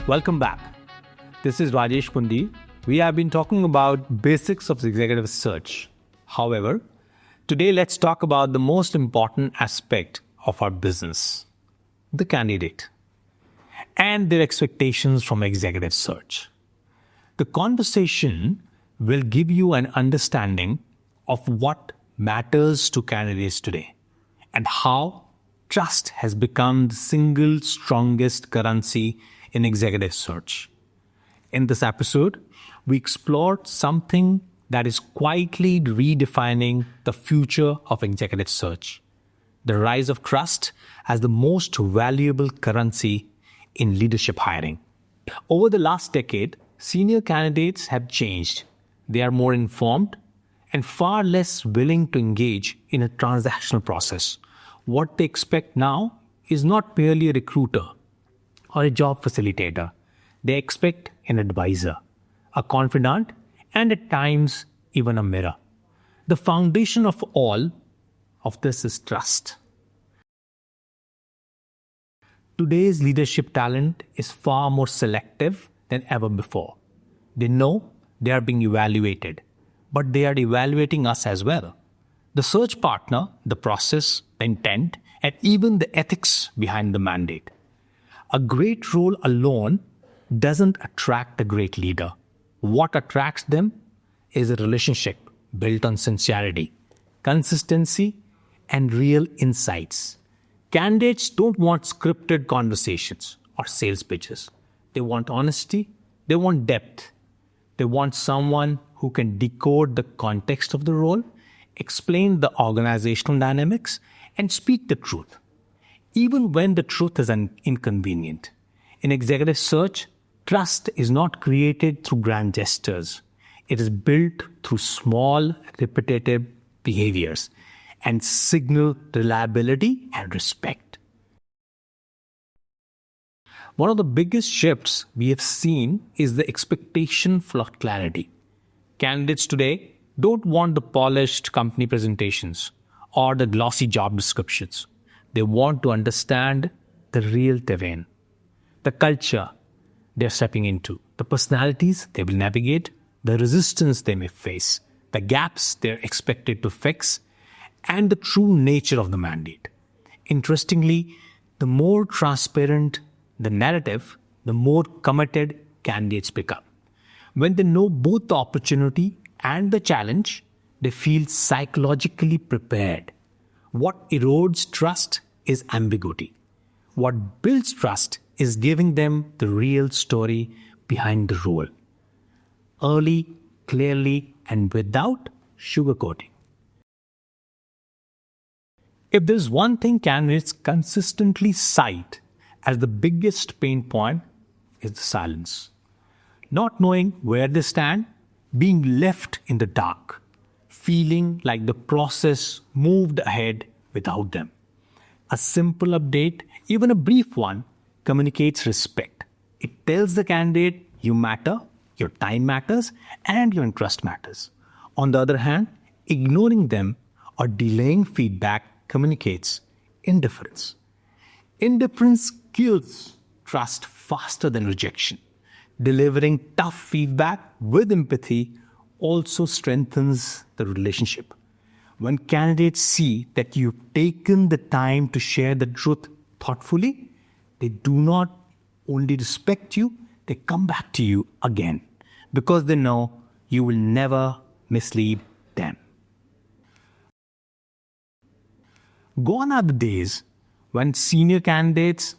Welcome back. This is Rajesh Pundir. We have been talking about basics of executive search. However, today let's talk about the most important aspect of our business, the candidate, and their expectations from executive search. The conversation will give you an understanding of what matters to candidates today and how trust has become the single strongest currency in executive search. In this episode, we explored something that is quietly redefining the future of executive search, the rise of trust as the most valuable currency in leadership hiring. Over the last decade, senior candidates have changed. They are more informed and far less willing to engage in a transactional process. What they expect now is not merely a recruiter or a job facilitator. They expect an advisor, a confidant, and at times even a mirror. The foundation of all of this is trust. Today's leadership talent is far more selective than ever before. They know they are being evaluated, but they are evaluating us as well. The search partner, the process, the intent, and even the ethics behind the mandate. A great role alone doesn't attract a great leader. What attracts them is a relationship built on sincerity, consistency, and real insights. Candidates don't want scripted conversations or sales pitches. They want honesty, they want depth. They want someone who can decode the context of the role, explain the organizational dynamics, and speak the truth, even when the truth is inconvenient. In executive search, trust is not created through grand gestures. It is built through small, repetitive behaviors and signal reliability and respect. One of the biggest shifts we have seen is the expectation for clarity. Candidates today don't want the polished company presentations or the glossy job descriptions. They want to understand the real terrain, the culture they're stepping into, the personalities they will navigate, the resistance they may face, the gaps they're expected to fix, and the true nature of the mandate. Interestingly, the more transparent the narrative, the more committed candidates become. When they know both the opportunity and the challenge, they feel psychologically prepared. What erodes trust is ambiguity. What builds trust is giving them the real story behind the role, early, clearly, and without sugarcoating. If there's one thing candidates consistently cite as the biggest pain point, is the silence. Not knowing where they stand, being left in the dark, feeling like the process moved ahead without them. A simple update, even a brief one, communicates respect. It tells the candidate you matter, your time matters, and your interest matters. On the other hand, ignoring them or delaying feedback communicates indifference. Indifference kills trust faster than rejection. Delivering tough feedback with empathy also strengthens the relationship. When candidates see that you've taken the time to share the truth thoughtfully, they do not only respect you, they come back to you again because they know you will never mislead them. Gone are the days when senior candidates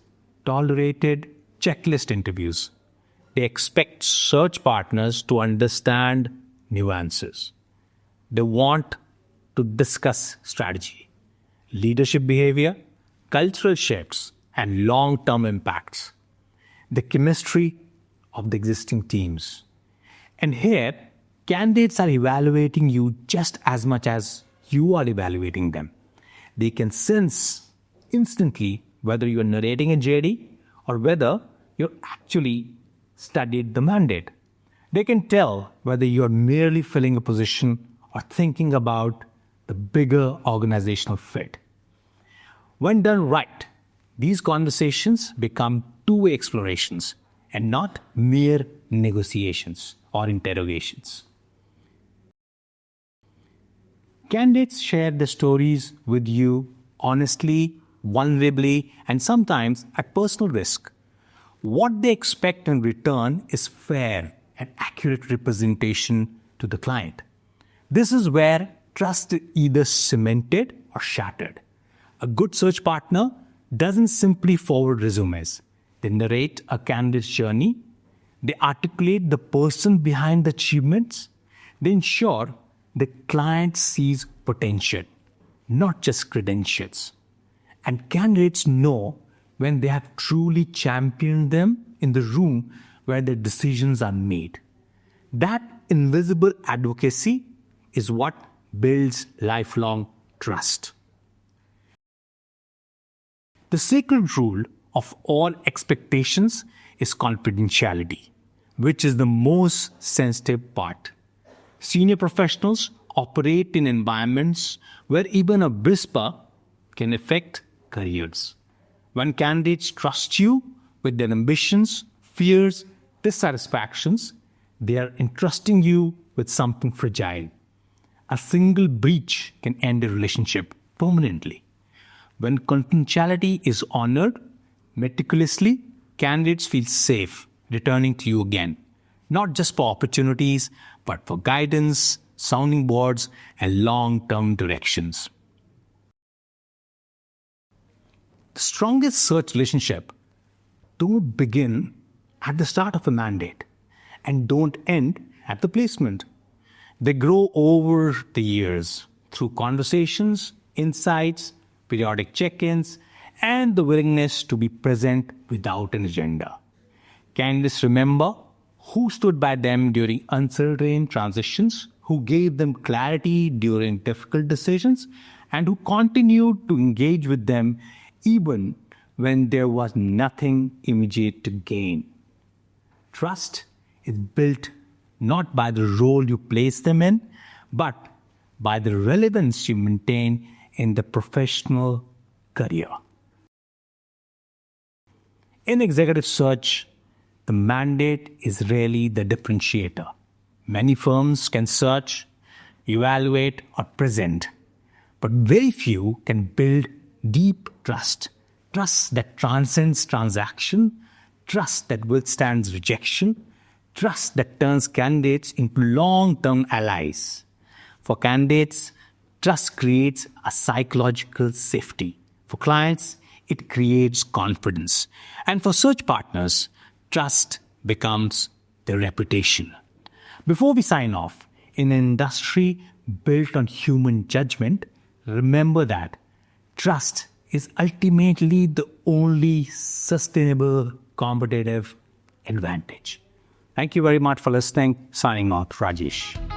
tolerated checklist interviews. They expect search partners to understand nuances. They want to discuss strategy, leadership behavior, cultural shifts, and long-term impacts, the chemistry of the existing teams. And here, candidates are evaluating you just as much as you are evaluating them. They can sense instantly whether you are narrating a JD or whether you actually studied the mandate. They can tell whether you are merely filling a position or thinking about the bigger organizational fit. When done right, these conversations become two-way explorations, and not mere negotiations or interrogations. Candidates share their stories with you honestly, vulnerably, and sometimes at personal risk. What they expect in return is fair and accurate representation to the client. This is where trust is either cemented or shattered. A good search partner doesn't simply forward resumes. They narrate a candidate's journey. They articulate the person behind the achievements. They ensure the client sees potential, not just credentials. And candidates know when they have truly championed them in the room where their decisions are made. That invisible advocacy is what builds lifelong trust. The sacred rule of all expectations is confidentiality, which is the most sensitive part. Senior professionals operate in environments where even a whisper can affect careers. When candidates trust you with their ambitions, fears, dissatisfactions, they are entrusting you with something fragile. A single breach can end a relationship permanently. When confidentiality is honored meticulously, candidates feel safe returning to you again, not just for opportunities, but for guidance, sounding boards, and long-term directions. The strongest search relationship don't begin at the start of a mandate and don't end at the placement. They grow over the years through conversations, insights, periodic check-ins, and the willingness to be present without an agenda. Candidates remember who stood by them during uncertain transitions, who gave them clarity during difficult decisions, and who continued to engage with them even when there was nothing immediate to gain. Trust is built not by the role you place them in, but by the relevance you maintain in the professional career. In executive search, the mandate is really the differentiator. Many firms can search, evaluate, or present, but very few can build deep trust. Trust that transcends transaction, trust that withstands rejection, trust that turns candidates into long-term allies. For candidates, trust creates a psychological safety. For clients, it creates confidence. And for search partners, trust becomes their reputation. Before we sign off, in an industry built on human judgment, remember that trust is ultimately the only sustainable competitive advantage. Thank you very much for listening. Signing off, Rajesh.